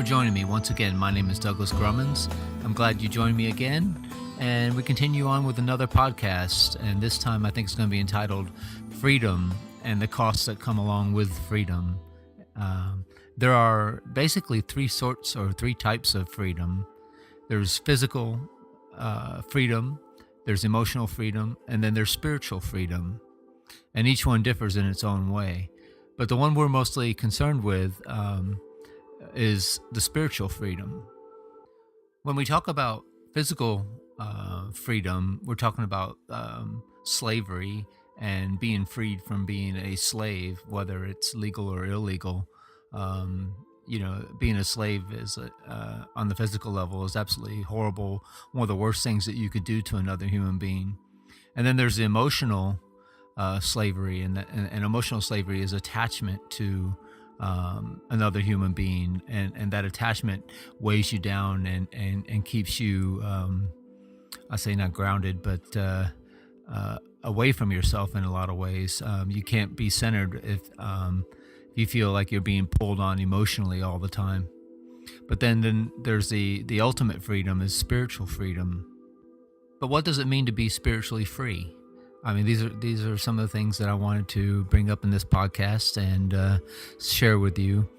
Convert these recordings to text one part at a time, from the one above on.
for joining me once again. My name is Douglas Grummins. I'm glad you joined me again. And we continue on with another podcast. And this time I think it's going to be entitled Freedom and the Costs That Come Along with Freedom. There are basically three types of freedom. There's physical freedom, there's emotional freedom, and then there's spiritual freedom. And each one differs in its own way. But the one we're mostly concerned with is the spiritual freedom. When we talk about physical freedom, we're talking about slavery and being freed from being a slave, whether it's legal or illegal. Being a slave is on the physical level is absolutely horrible, one of the worst things that you could do to another human being. And then there's the emotional slavery, and emotional slavery is attachment to another human being, and that attachment weighs you down and keeps you, I say not grounded, but away from yourself in a lot of ways. You can't be centered if you feel like you're being pulled on emotionally all the time. But then there's the ultimate freedom is spiritual freedom. But what does it mean to be spiritually free? I mean, these are some of the things that I wanted to bring up in this podcast and share with you.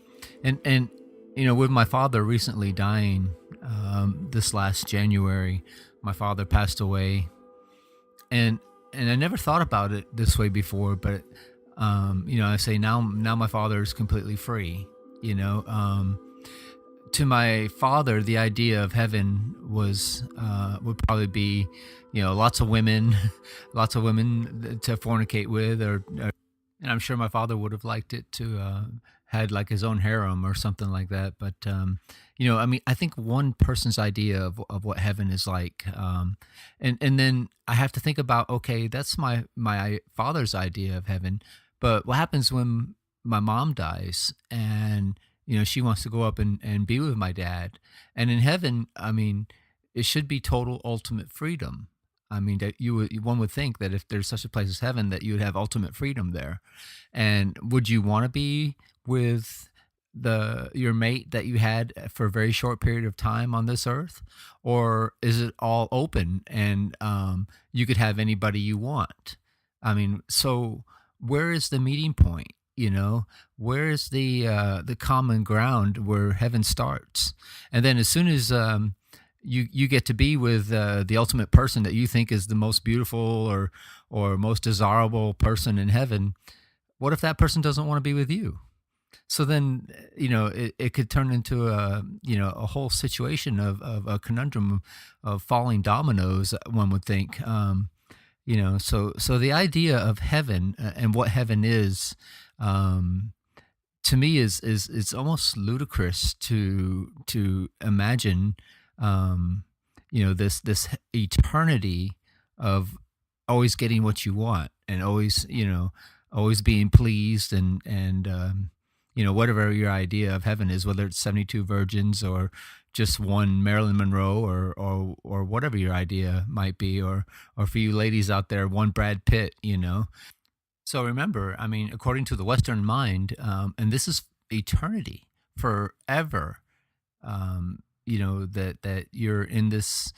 And with my father recently dying this last January, my father passed away, and I never thought about it this way before. But I say now my father is completely free. To my father, the idea of heaven would probably be, lots of women to fornicate with, and I'm sure my father would have liked it to had like his own harem or something like that. But I think one person's idea of what heaven is like, and then I have to think about, okay, that's my father's idea of heaven, but what happens when my mom dies and she wants to go up and be with my dad? And in heaven, I mean, it should be total ultimate freedom. I mean, that one would think that if there's such a place as heaven, that you would have ultimate freedom there. And would you want to be with your mate that you had for a very short period of time on this earth? Or is it all open and you could have anybody you want? I mean, so where is the meeting point? Where is the common ground where heaven starts? And then as soon as you get to be with the ultimate person that you think is the most beautiful or most desirable person in heaven, what if that person doesn't want to be with you? So then it could turn into a whole situation of a conundrum of falling dominoes, one would think. So the idea of heaven and what heaven is, to me is it's almost ludicrous to imagine, this eternity of always getting what you want and always being pleased and whatever your idea of heaven is, whether it's 72 virgins or just one Marilyn Monroe or whatever your idea might be, or for you ladies out there, one Brad Pitt. So remember, I mean, according to the Western mind, and this is eternity, forever, that you're in this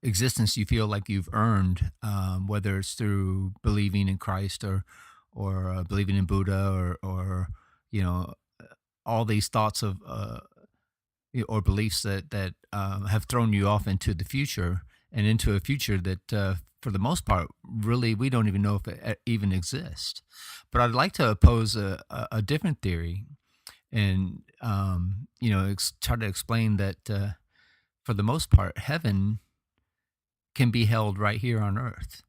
existence you feel like you've earned, whether it's through believing in Christ or believing in Buddha or all these thoughts of or beliefs that have thrown you off into the future and into a future that for the most part, really, we don't even know if it even exists. But I'd like to pose a different theory and, try to explain that for the most part, heaven can be held right here on earth.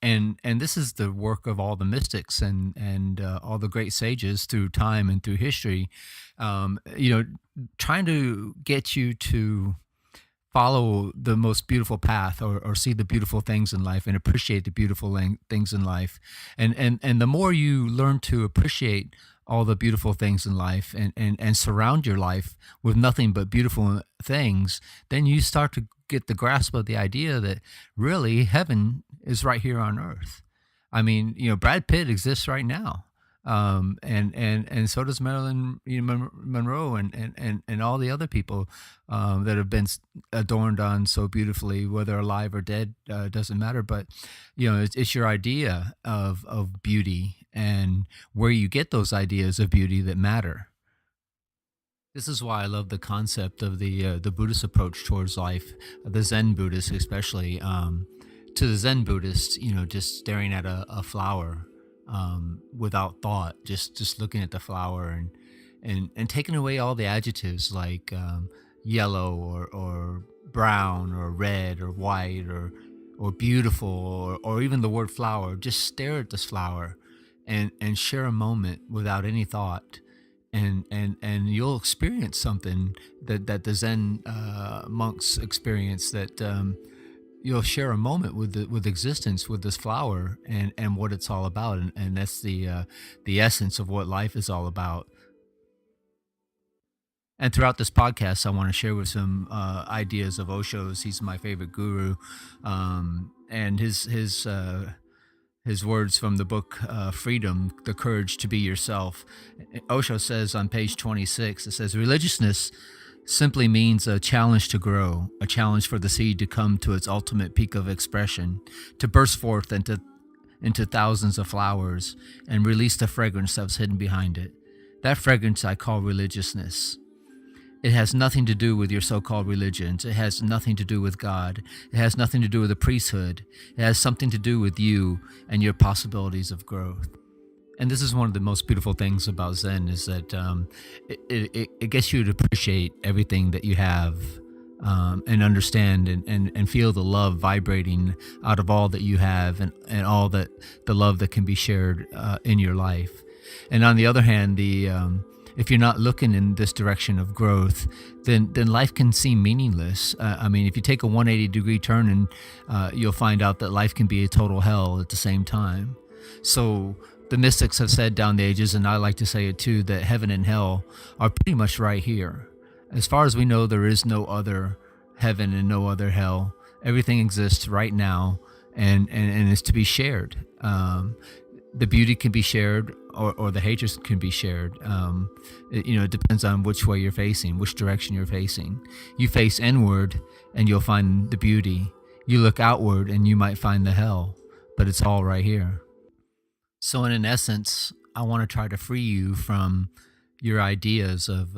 And this is the work of all the mystics and all the great sages through time and through history, trying to get you to follow the most beautiful path or see the beautiful things in life and appreciate the beautiful things in life. And the more you learn to appreciate all the beautiful things in life and surround your life with nothing but beautiful things, then you start to get the grasp of the idea that really heaven is right here on earth. I mean, Brad Pitt exists right now. and so does Marilyn, Monroe, and all the other people that have been adorned on so beautifully, whether alive or dead, doesn't matter. But it's your idea of beauty and where you get those ideas of beauty that matter. This is why I love the concept of the Buddhist approach towards life, the Zen Buddhist especially. To the Zen Buddhist, just staring at a flower without thought, just looking at the flower and taking away all the adjectives like yellow or brown or red or white or beautiful or even the word flower. Just stare at this flower and share a moment without any thought, and you'll experience something that the Zen monks experience, that you'll share a moment with existence, with this flower and what it's all about, and that's the essence of what life is all about. And throughout this podcast, I want to share with some ideas of Osho's. He's my favorite guru, and his words from the book Freedom, The Courage to Be Yourself. Osho says on page 26, it says, religiousness simply means a challenge to grow, a challenge for the seed to come to its ultimate peak of expression, to burst forth into thousands of flowers and release the fragrance that was hidden behind it. That fragrance I call religiousness. It has nothing to do with your so-called religions. It has nothing to do with God. It has nothing to do with the priesthood. It has something to do with you and your possibilities of growth. And this is one of the most beautiful things about Zen, is that it gets you to appreciate everything that you have, and understand and feel the love vibrating out of all that you have, and all that the love that can be shared in your life. And on the other hand, if you're not looking in this direction of growth, then life can seem meaningless. I mean, if you take a 180-degree turn, and you'll find out that life can be a total hell at the same time. So the mystics have said down the ages, and I like to say it too, that heaven and hell are pretty much right here. As far as we know, there is no other heaven and no other hell. Everything exists right now, and is to be shared. The beauty can be shared, or the hatred can be shared. It depends on which way you're facing, which direction you're facing. You face inward and you'll find the beauty. You look outward and you might find the hell, but it's all right here. So in essence, I want to try to free you from your ideas of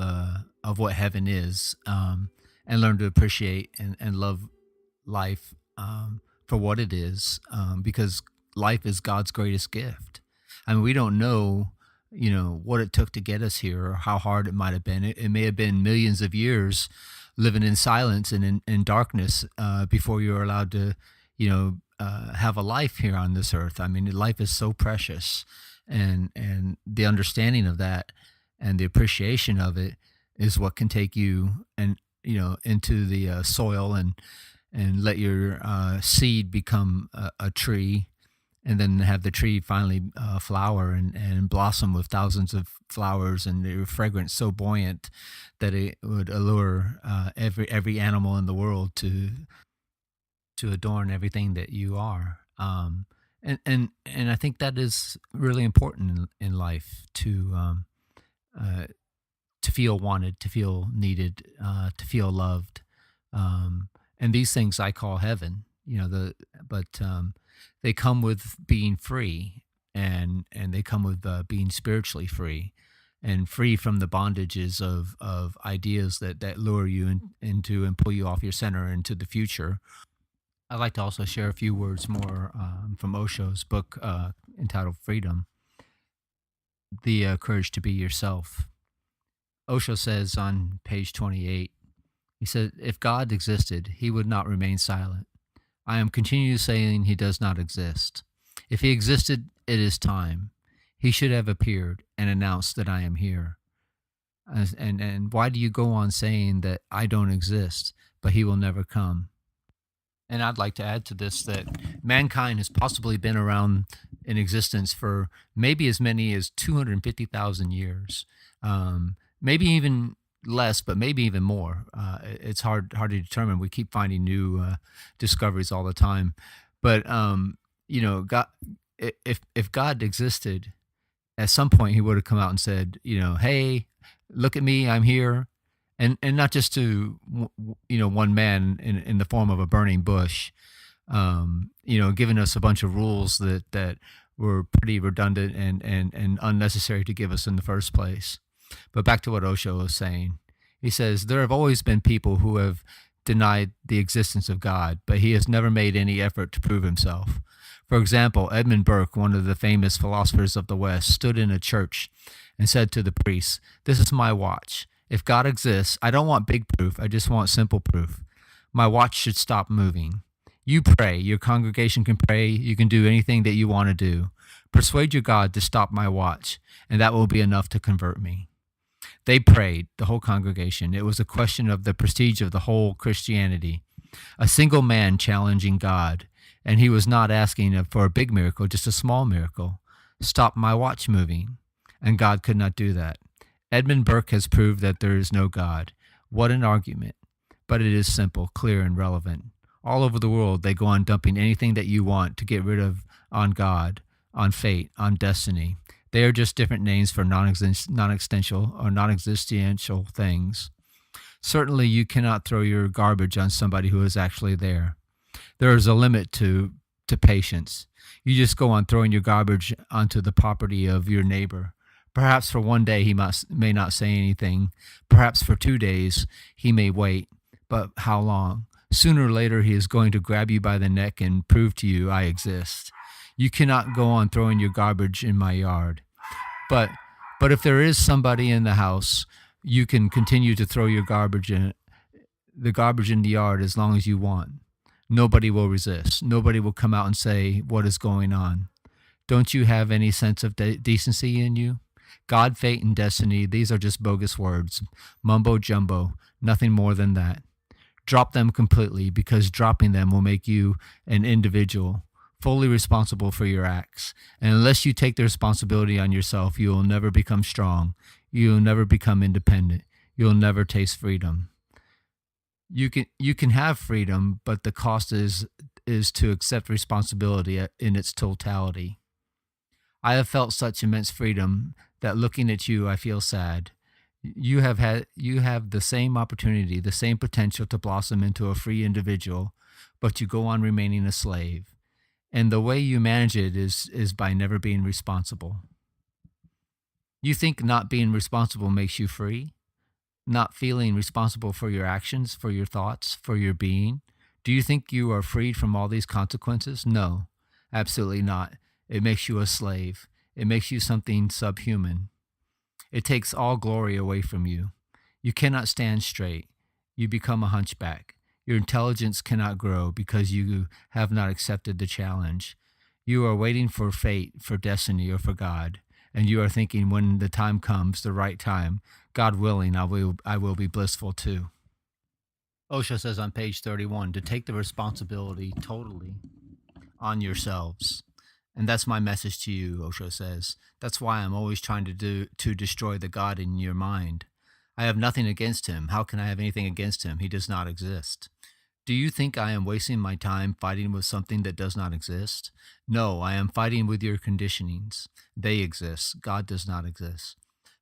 what heaven is, and learn to appreciate and love life for what it is, because life is God's greatest gift. I mean, we don't know, what it took to get us here, or how hard it might have been. It may have been millions of years living in silence and in darkness before you were allowed to, have a life here on this earth. I mean, life is so precious, and the understanding of that and the appreciation of it is what can take you into the soil and let your seed become a tree, and then have the tree finally flower and blossom with thousands of flowers, and the fragrance so buoyant that it would allure every animal in the world to adorn everything that you are. And I think that is really important in life, to feel wanted, to feel needed, to feel loved. And these things I call heaven. But they come with being free, and they come with being spiritually free, and free from the bondages of ideas that lure you into and pull you off your center into the future. I'd like to also share a few words more from Osho's book entitled Freedom, The Courage to Be Yourself. Osho says on page 28, he said, if God existed, he would not remain silent. I am continually saying he does not exist. If he existed, it is time. He should have appeared and announced that I am here. And why do you go on saying that I don't exist, but he will never come? And I'd like to add to this that mankind has possibly been around in existence for maybe as many as 250,000 years, maybe even less, but maybe even more. It's hard to determine. We keep finding new discoveries all the time. But God, if God existed, at some point he would have come out and said, hey, look at me, I'm here. And not just to, one man in the form of a burning bush, giving us a bunch of rules that were pretty redundant and unnecessary to give us in the first place. But back to what Osho was saying. He says, there have always been people who have denied the existence of God, but he has never made any effort to prove himself. For example, Edmund Burke, one of the famous philosophers of the West, stood in a church and said to the priest, "This is my watch. If God exists, I don't want big proof, I just want simple proof. My watch should stop moving. You pray, your congregation can pray, you can do anything that you want to do. Persuade your God to stop my watch, and that will be enough to convert me." They prayed, the whole congregation. It was a question of the prestige of the whole Christianity. A single man challenging God, and he was not asking for a big miracle, just a small miracle. Stop my watch moving. And God could not do that. Edmund Burke has proved that there is no God. What an argument. But it is simple, clear, and relevant. All over the world, they go on dumping anything that you want to get rid of on God, on fate, on destiny. They are just different names for non-existential or non-existential things. Certainly, you cannot throw your garbage on somebody who is actually there. There is a limit to patience. You just go on throwing your garbage onto the property of your neighbor. Perhaps for one day he may not say anything. Perhaps for 2 days he may wait. But how long? Sooner or later he is going to grab you by the neck and prove to you, I exist. You cannot go on throwing your garbage in my yard. But if there is somebody in the house, you can continue to throw your garbage in the yard as long as you want. Nobody will resist. Nobody will come out and say, what is going on? Don't you have any sense of decency in you? God, fate, and destiny, these are just bogus words. Mumbo jumbo, nothing more than that. Drop them completely, because dropping them will make you an individual, fully responsible for your acts. And unless you take the responsibility on yourself, you will never become strong. You will never become independent. You will never taste freedom. You can have freedom, but the cost is to accept responsibility in its totality. I have felt such immense freedom that looking at you, I feel sad. You have the same opportunity, the same potential to blossom into a free individual, but you go on remaining a slave. And the way you manage it is by never being responsible. You think not being responsible makes you free? Not feeling responsible for your actions, for your thoughts, for your being? Do you think you are freed from all these consequences? No, absolutely not. It makes you a slave. It makes you something subhuman. It takes all glory away from you. You cannot stand straight. You become a hunchback. Your intelligence cannot grow because you have not accepted the challenge. You are waiting for fate, for destiny, or for God, and you are thinking when the time comes, the right time, God willing, I will be blissful too. Osho says on page 31 to take the responsibility totally on yourselves. And that's my message to you, Osho says. That's why I'm always trying to destroy the God in your mind. I have nothing against him. How can I have anything against him? He does not exist. Do you think I am wasting my time fighting with something that does not exist? No, I am fighting with your conditionings. They exist. God does not exist.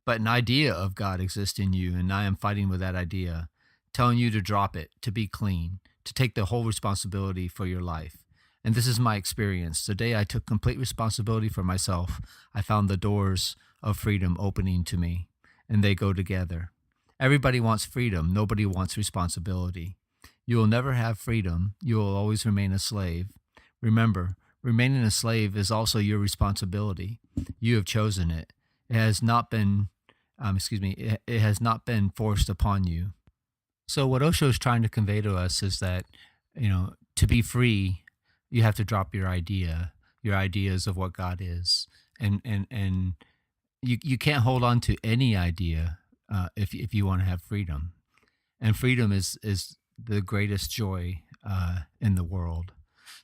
But an idea of God exists in you, and I am fighting with that idea, telling you to drop it, to be clean, to take the whole responsibility for your life. And this is my experience. The day I took complete responsibility for myself, I found the doors of freedom opening to me, and they go together. Everybody wants freedom. Nobody wants responsibility. You will never have freedom. You will always remain a slave. Remember, remaining a slave is also your responsibility. You have chosen it. It has not been, it has not been forced upon you. So what Osho is trying to convey to us is that, to be free, you have to drop your ideas of what God is, and you can't hold on to any idea if you want to have freedom, and freedom is the greatest joy in the world,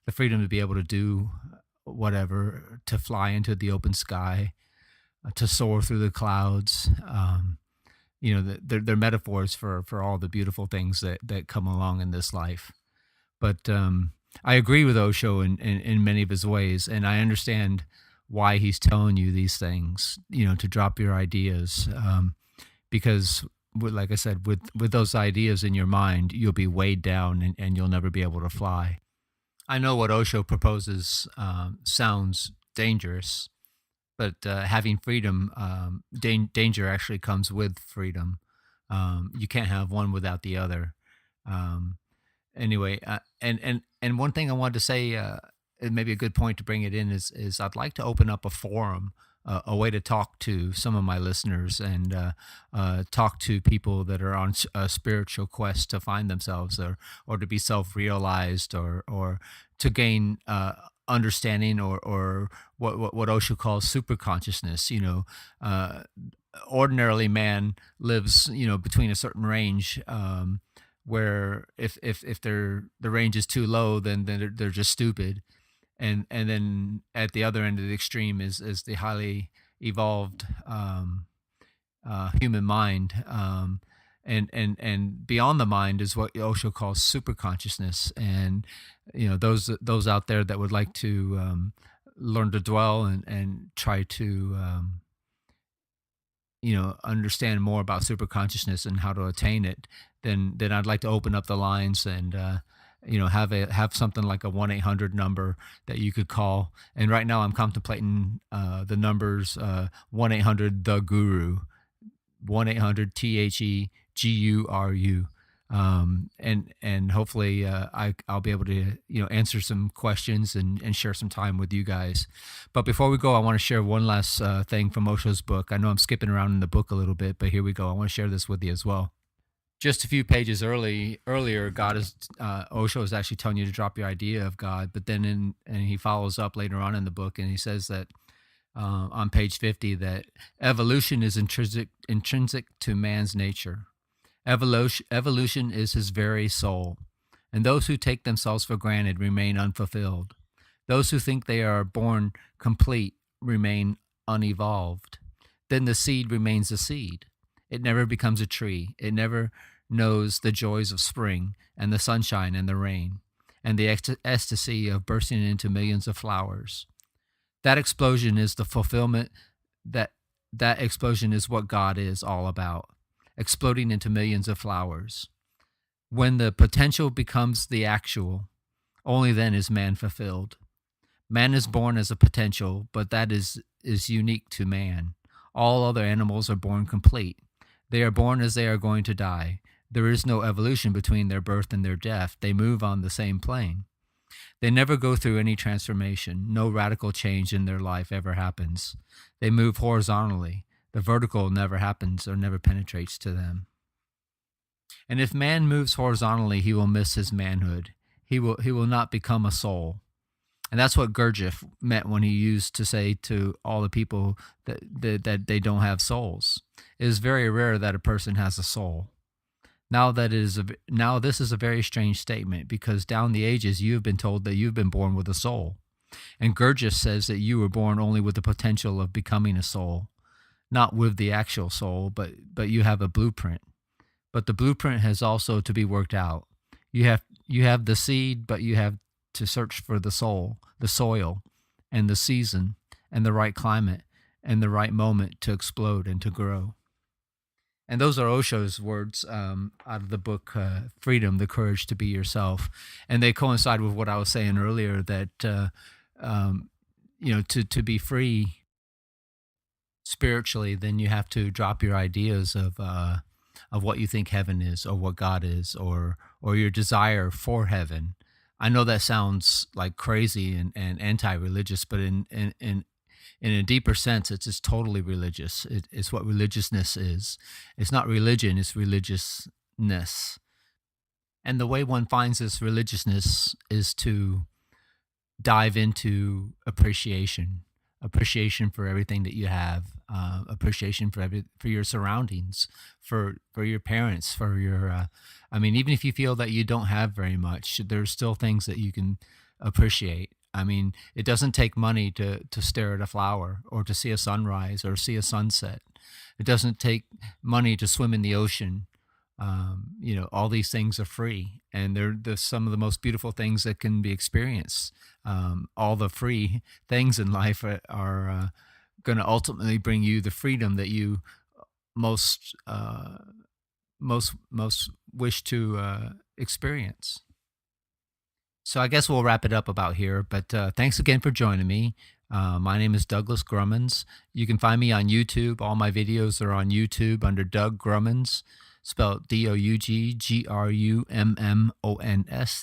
the freedom to be able to do whatever, to fly into the open sky, to soar through the clouds. They're metaphors for all the beautiful things that come along in this life, but I agree with Osho in many of his ways, and I understand why he's telling you these things, to drop your ideas. Because like I said, with those ideas in your mind, you'll be weighed down, and you'll never be able to fly. I know what Osho proposes sounds dangerous, but having freedom, danger actually comes with freedom. You can't have one without the other. Um, anyway, and one thing I wanted to say, and maybe a good point to bring it in, is I'd like to open up a forum, a way to talk to some of my listeners, and talk to people that are on a spiritual quest to find themselves, or to be self-realized, or to gain understanding, or what Osho calls super consciousness. Ordinarily man lives, between a certain range, where if the range is too low, then they're just stupid, and then at the other end of the extreme is the highly evolved human mind, and beyond the mind is what Osho calls super consciousness. And those out there that would like to learn to dwell, and try to understand more about super consciousness and how to attain it, then I'd like to open up the lines, and have something like a 1-800 number that you could call. And right now I'm contemplating the numbers, 1-800 the Guru, 1-800 THEGURU. And hopefully I'll be able to answer some questions, and share some time with you guys. But before we go, I want to share one last thing from Osho's book. I know I'm skipping around in the book a little bit, but here we go. I want to share this with you as well. Just a few pages earlier, Osho is actually telling you to drop your idea of God, but then and he follows up later on in the book, and he says that on page 50, that evolution is intrinsic to man's nature. Evolution is his very soul, and those who take themselves for granted remain unfulfilled. Those who think they are born complete remain unevolved. Then the seed remains a seed. It never becomes a tree. It never knows the joys of spring and the sunshine and the rain and the ecstasy of bursting into millions of flowers. That explosion is the fulfillment. That explosion is what God is all about, exploding into millions of flowers. When the potential becomes the actual, only then is man fulfilled. Man is born as a potential, but that is unique to man. All other animals are born complete. They are born as they are going to die. There is no evolution between their birth and their death. They move on the same plane. They never go through any transformation. No radical change in their life ever happens. They move horizontally. The vertical never happens or never penetrates to them. And if man moves horizontally, he will miss his manhood. He will not become a soul. And that's what Gurdjieff meant when he used to say to all the people that they don't have souls. It is very rare that a person has a soul. Now this is a very strange statement, because down the ages you have been told that you've been born with a soul. And Gurdjieff says that you were born only with the potential of becoming a soul, not with the actual soul, but you have a blueprint. But the blueprint has also to be worked out. You have the seed, but you have to search for the soul, the soil, and the season, and the right climate, and the right moment to explode and to grow. And those are Osho's words out of the book Freedom, The Courage to Be Yourself. And they coincide with what I was saying earlier, that to be free spiritually, then you have to drop your ideas of what you think heaven is, or what God is, or your desire for heaven. I know that sounds like crazy and anti-religious, but in a deeper sense, it's just totally religious. It's what religiousness is. It's not religion, it's religiousness. And the way one finds this religiousness is to dive into appreciation for everything that you have, appreciation for your surroundings, for your parents, for your. Even if you feel that you don't have very much, there's still things that you can appreciate. It doesn't take money to stare at a flower, or to see a sunrise, or see a sunset. It doesn't take money to swim in the ocean, All these things are free, and they're some of the most beautiful things that can be experienced. All the free things in life are going to ultimately bring you the freedom that you most most wish to experience. So I guess we'll wrap it up about here. But thanks again for joining me. My name is Douglas Grummons. You can find me on YouTube. All my videos are on YouTube under Doug Grummons, spelled DOUGGRUMMONS,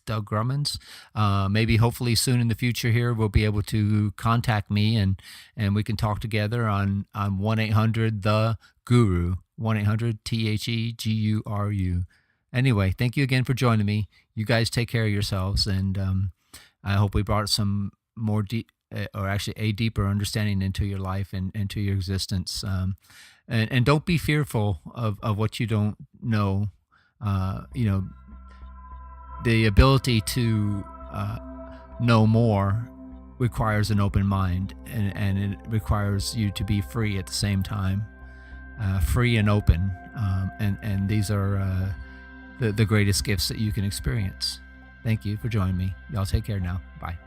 Doug Grummons. Maybe hopefully soon in the future here we'll be able to contact me and we can talk together on 1-800 the Guru, 1-800 THEGURU. Anyway, thank you again for joining me. You guys take care of yourselves, and I hope we brought some more deep, or actually a deeper understanding into your life and into your existence. And don't be fearful of what you don't know. The ability to know more requires an open mind, and it requires you to be free at the same time, free and open. And these are the greatest gifts that you can experience. Thank you for joining me. Y'all take care now. Bye.